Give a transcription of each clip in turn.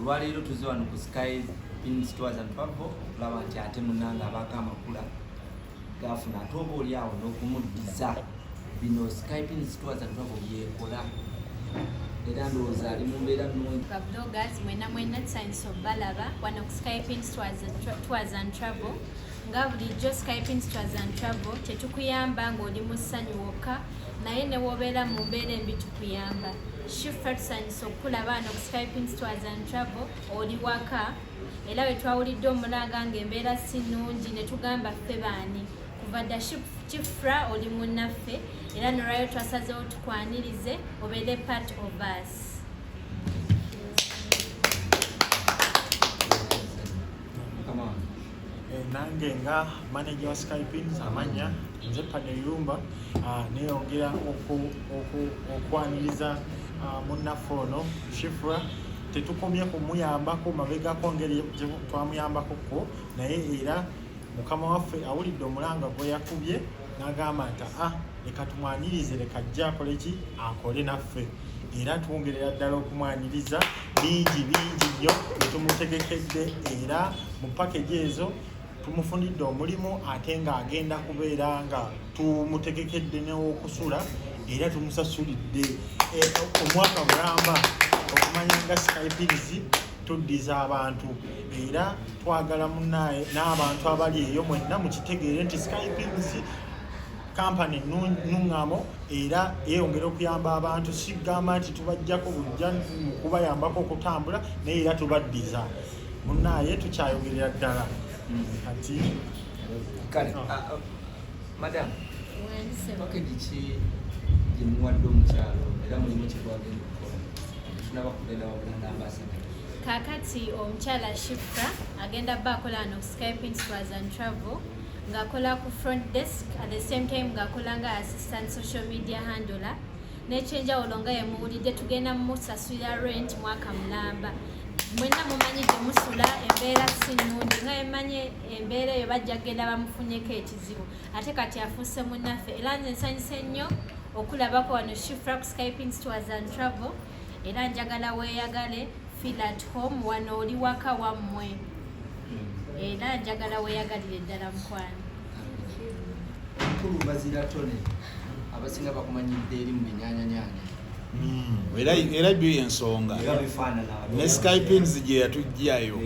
Lwaleero tuze wano ku Skypins Tours and Travel okulaba nti ate munnange abaako amakula gafuna ate oba oli awo n'okumuddiza bino Skypins Tours and Travel byekola era ndowooza ali mu mbeera nnungi. Bloggers mwena tusaanyisa obbalaba wano ku Skypins Tours and Travel nga bulijjo Skypins Tours and Travel tetukuyamba ng'oli mu ssanyu wokka naye ne w'obeera mu mbeera embi tukuyamba. Shifra tusaanyisa okulaba wano ku Skypins Tours and Travel oli waka era bwe twawulidde omulanga ng'embeera si nnungi ne tugamba ffe baani kuva dda Shifra oli munnaffe era nolwayo twasazeewo tukwanirize obeere part of us. Nange nga manager wa Skypins amanya nze Panelumba neyongera okwaniriza munnaffe ono Shifra tetukomye kumuyambako mabegako ngeri twamuyambako naye era mukama waffe awulidde omulanga gwe yakubye n'agamba nti leka tumwanirize leka ajja akoleki akole naffe era twongerera ddala okumwaniriza bingi nnyo netumutegekedde era mu package ezo tumufunidde omulimu ate ng'agenda kubeera nga tumutegekedde n'okusula era tumusasulidde omwaka mulamba okumanya nga Skypins tuddiza abantu era twagala munnaye n'abantu abali eyo mwenna mukitegeere nti Skypins kampani nuŋŋamo era yeeyongera okuyamba abantu sigamba nti tubajjako bujja mu kubayambako okutambula naye era tubaddiza munnaye tukyayogerera ddala ati kale madam package ki gye muwadde omukyalo era mulimu kitwagenda okukola tunaba kugenda wabulanda ambasada kaakati omukyala Shifra agenda bba akola wano ku Skypins Tours and Travel ng'akola ku front desk at the same time ng'akola nga assistant social media handler n'ekyenjawulo nga yemuwulidde tugenda musasulira rent mwaka mulamba mwenna mumanyi gye musula embeera si nnungi nga yemanye embeera eyo bajja kgenda bamufunyeko ekizibu ate kati afuuse munnaffe era nze nsanyuse nnyo okulabako wano Shifra ku Skypins Tours and Travel era njagala weeyagale feel at home wano oli waka wammwe era njagala weeyagalire ddala mukwano. Nkulu Bazira Tone abasinga bakumanyidde eri mu binyaanyanyanya era byo ensonga ne Skypins gye yatujjayo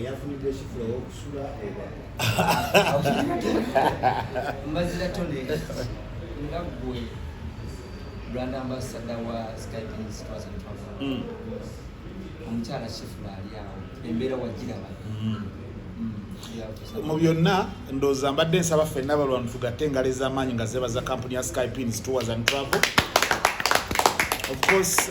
Bazira Tone nga gwe brand ambassador wa Skypins Tours and Travel omukyala Shifra ali awo embeera wagiraba mu byonna ndowooza mbadde nsaba ffenna balwana tugatte engalo ez'amaanyi nga zebaza kampuni ya Skypins Tours and Travel. Of course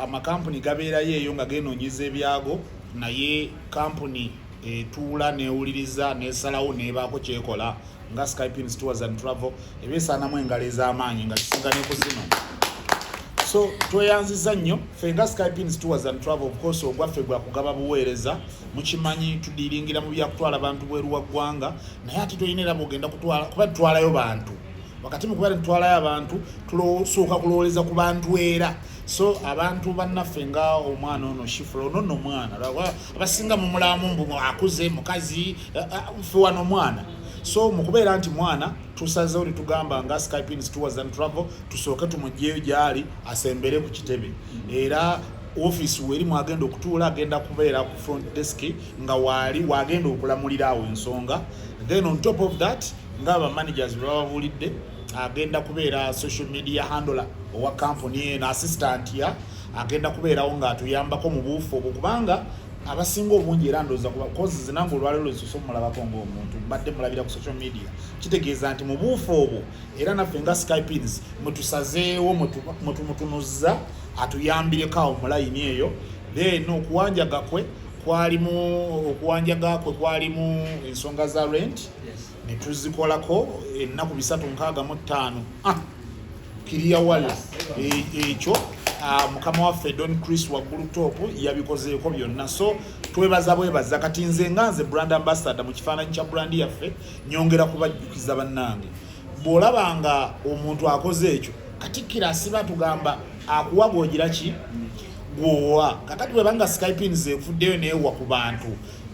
amakampuni gabeerayo eyo nga geenoonyeza ebyago naye kampuni etuula neewuliriza nesalawo neebaako kyekola nga Skypins Tours and Travel ebeesaanamu engalo ez'amaanyi nga kisinga nekuzino. So tweyanziza nnyo ffe nga Skypins Tours and Travel. Of course ogwaffe gwa kugaba buweereza mukimanyi tudiringira mu byakutwala bantu bweru wa ggwanga naye ate tulina era bwogenda kutwala kuba tutwalayo bantu wakati mu kuba tutwalayo abantu tulosooka kulowooleza ku bantu era so abantu bannaffe nga omwana ono Shifra ono nno mwana abasinga mu mulamu mbu akuze mukazi ffe wano mwana so mu kubeera nti mwana tusazeewo tugamba nga Skypins Tours and Travel tusooke tumugyeyo gyali asembere ku kitebe era office weri mwagenda okutuula agenda kubeera ku front desk nga waali wagenda okulamulira awo ensonga then on top of that ng'aba managers bwe bababulidde agenda kubeera social media handler owa company ye na assistant ya agenda kubeerawo ng'atuyambako mu buufu obwo kubanga abasinga obungi era ndowooza kozi zinange olwaleero lususo mulabako ng'omuntu mbadde mulabira ku social media kitegeeza nti mu buufu obwo era naffe nga Skypins mwetusazeewo mwetumutunuzza atuyambireko awo mu layini eyo then okuwanjaga kwe kwalimu ensonga za rent ne tuzikolako ennaku 365 kiriya wala ekyo mukama waffe Don Chris waggulu top yabikozeeko byonna so twebaza kati nze nga nze brand ambassador mu kifaananyi kya brand yaffe nyongera kubajjukiza bannange bw'olabanga omuntu akoze ekyo katikkira asiba tugamba akuwa gwogira ki gwowa kakati webanga Skypins efuddeyo neewa ku bantu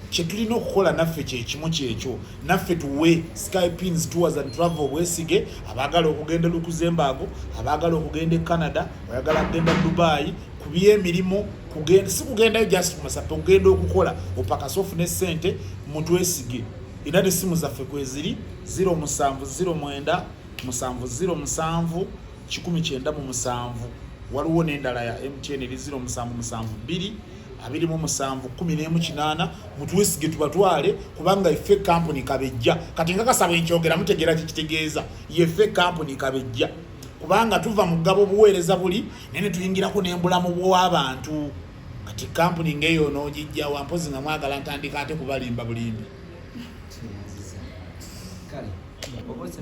kyetulina okukola naffe kyekimu kyekyo naffe tuwe Skypins Tours and Travel obwesige abaagala okugenda Lukuzembago abaagala okugenda e Canada oyagala kugenda Dubai kubiye emirimu kugenda si kugendayo just kumasape okugenda okukola opakasa ofune ssente mutwesige era n'essimu zaffe kweziri 0709 707 1997 waliwo n'endala ya MTN eri 0772 27 mutwesige tubatwale kubanga ife company kabejja kati nga kasaba enkyogera mutegera kitegeeza yefe company kabejja kubanga tuva mu gabo buweereza buli nene tuyingirako n'embulamu bw'abantu kati company ngeyo n'ogijja wampozi nga mwagala ntandika ate kubalimba bulimbi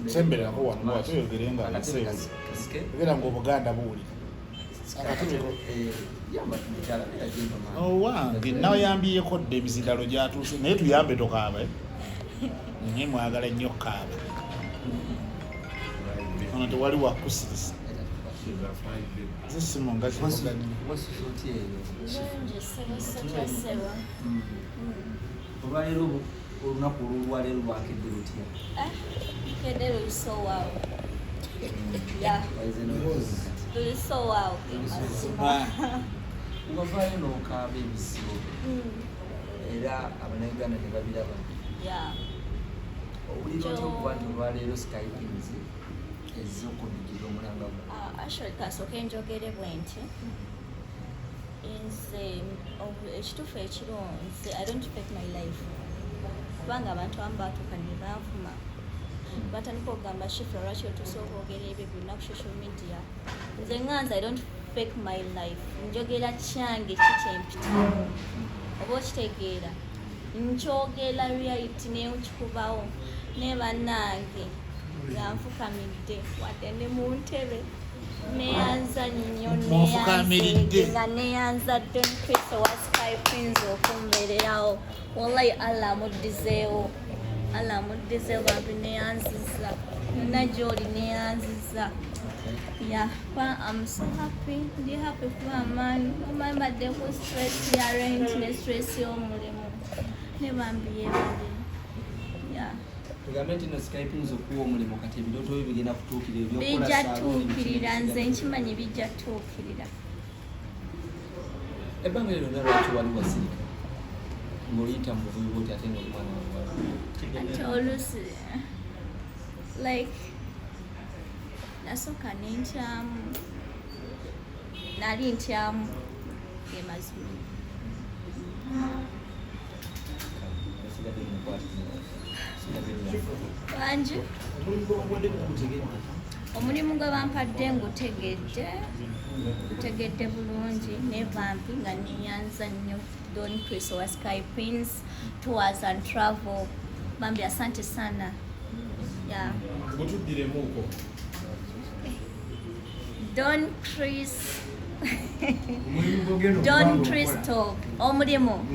semberako wano watuyogere nga era ng'Obuganda buwuli wange nawayambiyeko dde emizindalo gyatuuse naye tuyambe tokaaba naye mwagala nnyo kaaba ono tewali wakusirisa zisimu nga olwaleero olunaku olwaleero lwakedde lutya Kedde luliso waawo. Yeah. Luliso waawo. wavaayo n'okaaba ebisibo era Abannayuganda ne babiraba Yeah. owulira otya okuba nti olwaleero Skypins ezze okuddukira omulanga gwo Actually kasooka enjogere bwe nti nze ekituufu ekiro nze I don't fake my life kubanga abantu abamu baatuuka ne banvuma batandika okugamba Shifra lwaki otuuse okwogera ebyo byonna ku social media nze nganze I don't fake my life njogera kyange kikyempitamu oba okitegeera nkyogera reality neyo kikubawo ne bannange nga nfukamidde wadde ne mu ntebe neyanza nnyo nga neyanza Don Chris owa Skypins okumbeererawo wallahi Allah amuddizeewo bantu neyanziza yonna gy'oli neyanziza I'm so happy ndi happy kuba amaanyi mbadde ku stress ya rent ne stress y'omulimu ne bambi yeebale tugambe nti no Skypins okuwa omulimu kati ebirooto byo bigenda kutuukirira bijja tuukirira nze nkimanyi bijja tuukirira ebbanga lyo lyonna lwaki wali wasirika ng'oyita mu buvubi bwoti ate ng'oli mwana wabuwala ate oluusi like nasooka nentyamu nali ntyamu gemazima bangi omulimu gwe bampadde ngutegedde bulungi ne vampi nga neyanza nnyo Don Chris owa Skypins Tours and Travel bambi asante sana Don Chris Talk omulimu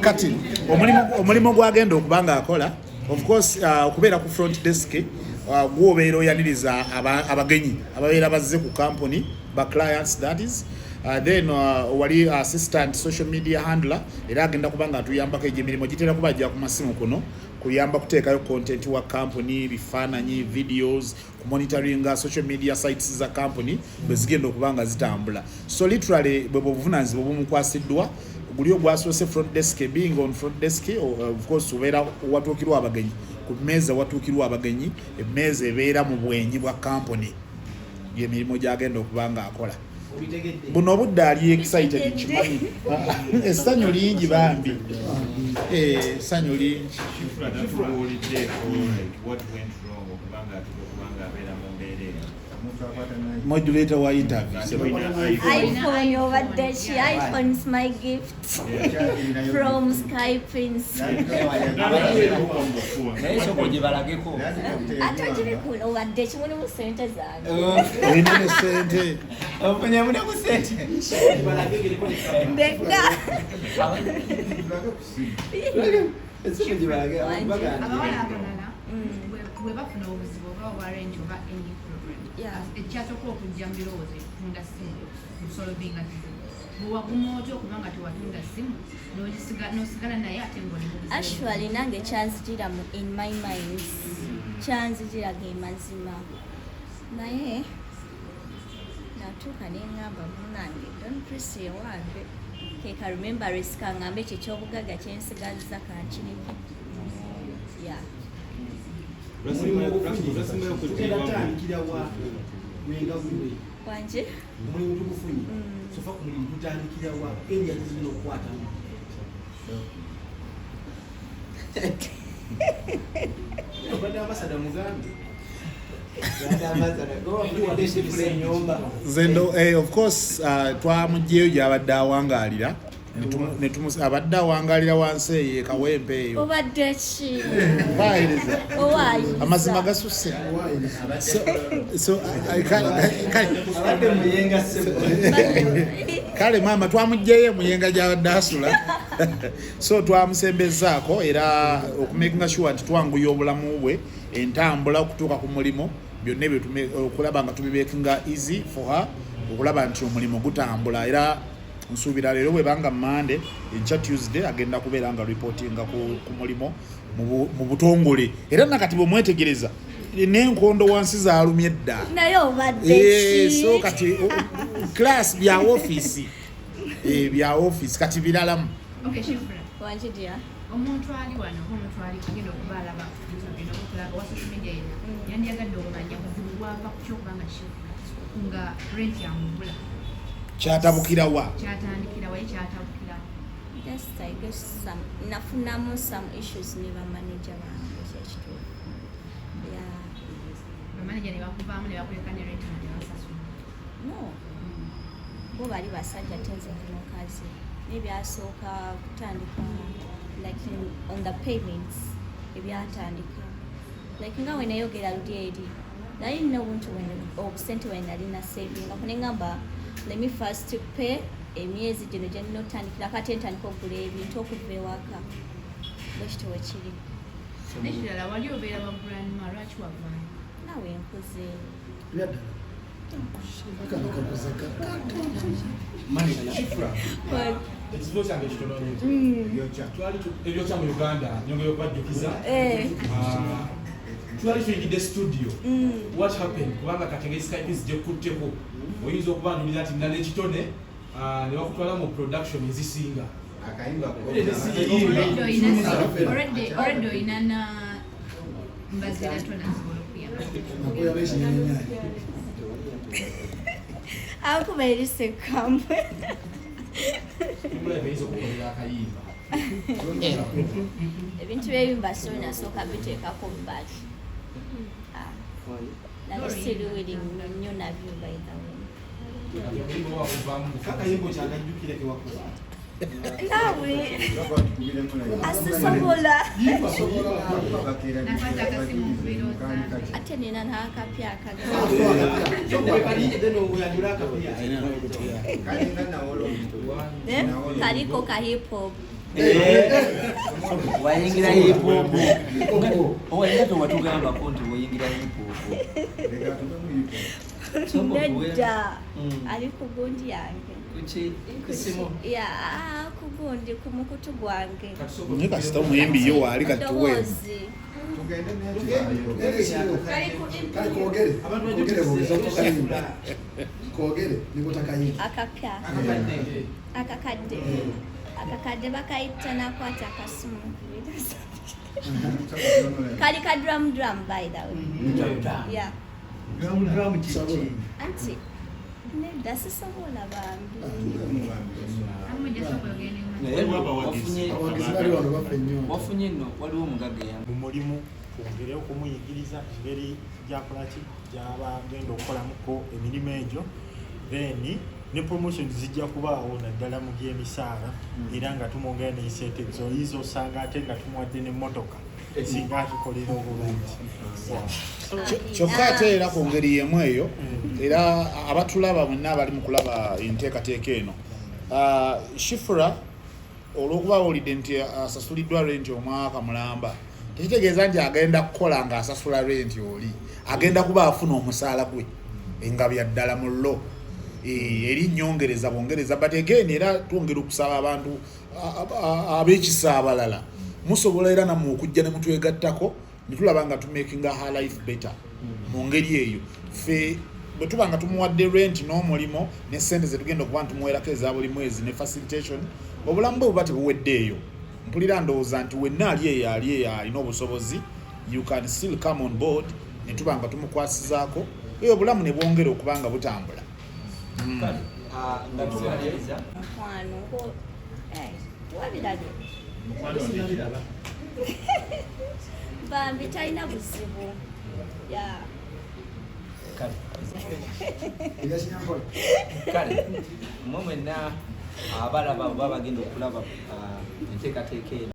kati omulimu gwagenda okuba nga akola of course okubeera ku front desk gwobeera oyaniriza abagenyi ababeera bazze ku company ba clients that is then wali assistant social media handler era agenda kuba nga atuyambako egyo emirimu gitera kubajja ku masimu kuno kuyamba kuteekayo content wa company bifaananyi videos kumonitoringa social media sites za company bwe zigenda okuba nga zitambula so literally bwe buvunaanyizibwa bumukwasiddwa guli ogwasoose front desk being on front desk of course ubeera watuukirwa abagenyi ku mmeeza watuukirwa abagenyi emmeeza ebeera mu bwenyi bwa company y'emirimu gyagenda okuba nga akola buno obudde ali excited kimanyi essanyu lingi bambi essanyu lingi modulator wa interview iPhone obadde ki? iPhone's my gift from Skypins. naye soko gye balageko Ate ogibikula obadde ki? Mulimu ssente zange. olina ne sente ofunyemu ku sente Ndeka. esoko gye balage abawala abalala bwe bafuna obuzibu oba obwarengi oba any problem Yeah. ekyasooka okujja mu birowoozo ekutunda ssimu kusolvinga kizibu bwewaguma otya okuba nga tewatunda ssimu n'osigala naye ate ng'oli mu buzibu. Actually nange kyanzijira in my mind kyanzijira ge mazima naye natuuka neŋŋamba munange don't press ewange keka remember risk aŋŋambe ekyo ekyobugagga kyensigazza kankirimu yeah. Wanje omulimu tugufunye sofa ku mulimu tutandikira wa eri yatuzina okukwatamu obadde ambasada mugambe zendo of course twamugyeyo gyabadde awangaalira abadde awangaalira wansi eyo kawempe eyo obadde ki? baayiriza Owaayi amazima gasusse kale maama twamugyeyo emuyenga gyabadde asula so twamusembezaako era okumakinga sure nti twanguya obulamu bwe entambula okutuuka ku mulimu byonna ebyo okulaba nga tubibekinga easy for her okulaba nti omulimu gutambula era nsuubira leero bwebanga Monday enkya Tuesday agenda kubeera nga reportinga ku mulimo mu butongole era nakati bwemwetegereza n'enkondo wansi zaalumye dda naye obadde ki? so kati class bya office bya office kati biralamu. Okay, Shifra. Wanje dia Omuntu ali wano omuntu ali kugenda okubaala ba bino okulaga wa social media yena yandiyagadde okumanya kuzibu bwava ku kyokubanga Shifra nga rent yamubula Kyatabukira wa? kyatandikira waye kyatabukira just I guess nafunamu some issues ne ba manager bange ekituufu yeah. bamanager ne bakuvaamu ne bakuleka ne rent ne basasula No bo bali basajja tenze mukazi nebyasooka kutandika like on the payments ebyatandika like nga wenayogera ludi eri naye nina obuntu obusente wenalina saving akunengamba let me first pay emyezi gino gyenina otandikira kati entandika okugula ebintu okuva ewaka bwekito wekiri nekirala wali obeera bagulanima lwaki wavaayo nawe nkuze ekizibu kyange kitono ebyokya mu Uganda nyongera okubajjukiza twali tuyingidde studio what happened kubanga katenge Skype zijekutteko oyinza okubanduliza nti nina nekitone ne bakutwala mu production ezisinga already oyina na mbazira tona akubaerise kamwe ebintu byebimba sonasooka biteekako bbali nabyo siriwiri nnyo nabyo by the way kakayimbo kyagajjukire kewakuba nawe asisobola nakwata akasimu kubiroza ate nina n'akapya kaliko ka hip hop wayingira hip hop owalinga tewatugambako nti wayingira hip hop nedda ali ku gundi yange kusimu ya kugundi ku mukutu gwange Naye kasita omuyimbi yo waali katuwe akakadde bakayita nakwata akasimu kali ka drum by the way yeah anti nedda sisobola bambi wafunye nno waliwo omugaga mu mulimu twongere okumuyigiriza engeri gyakolaki gyabagenda okukolamuko emirimu egyo, then ne promotion zijja kubaawo naddala mu byemisaala era nga tumwongera neisenteves oyinza osanga ate nga tumuwadde n'emmotoka singa atukolera obulungi. Kyokka ate era ku ngeri yemu eyo era abatulaba mwenna abali mu kulaba enteekateeka eno, Shifra olw'okuba awulidde nti asasuliddwa renti omwaka mulamba, tekitegeeza nti agenda kukola nga asasula renti oli, agenda kuba afuna omusaala gwe engabya ddala mu lo eri nnyongereza bwongereza. But again era twongera okusaba abantu ab'ekisa abalala musobola era nammwe okujja ne mutwegattako ne tulaba nga tumakinga her life better mu ngeri eyo. Ffe bwe tuba nga tumuwadde rent n'omulimo ne ssente ze tugenda okuba ntumuwerako eza buli mwezi ne facilitation, obulamu bwe buba tebuweddeeyo. Mpulira ndowooza nti wenna ali eyo alina obusobozi, you can still come on board ne tuba nga tumukwasizaako eyo obulamu ne bwongera okuba nga butambula. Kale nga tumaliriza mukwano ngo tuwabirabye bambi talina buzibu kale mwe mwenna abalaba oba bagenda okulaba enteekateeka eno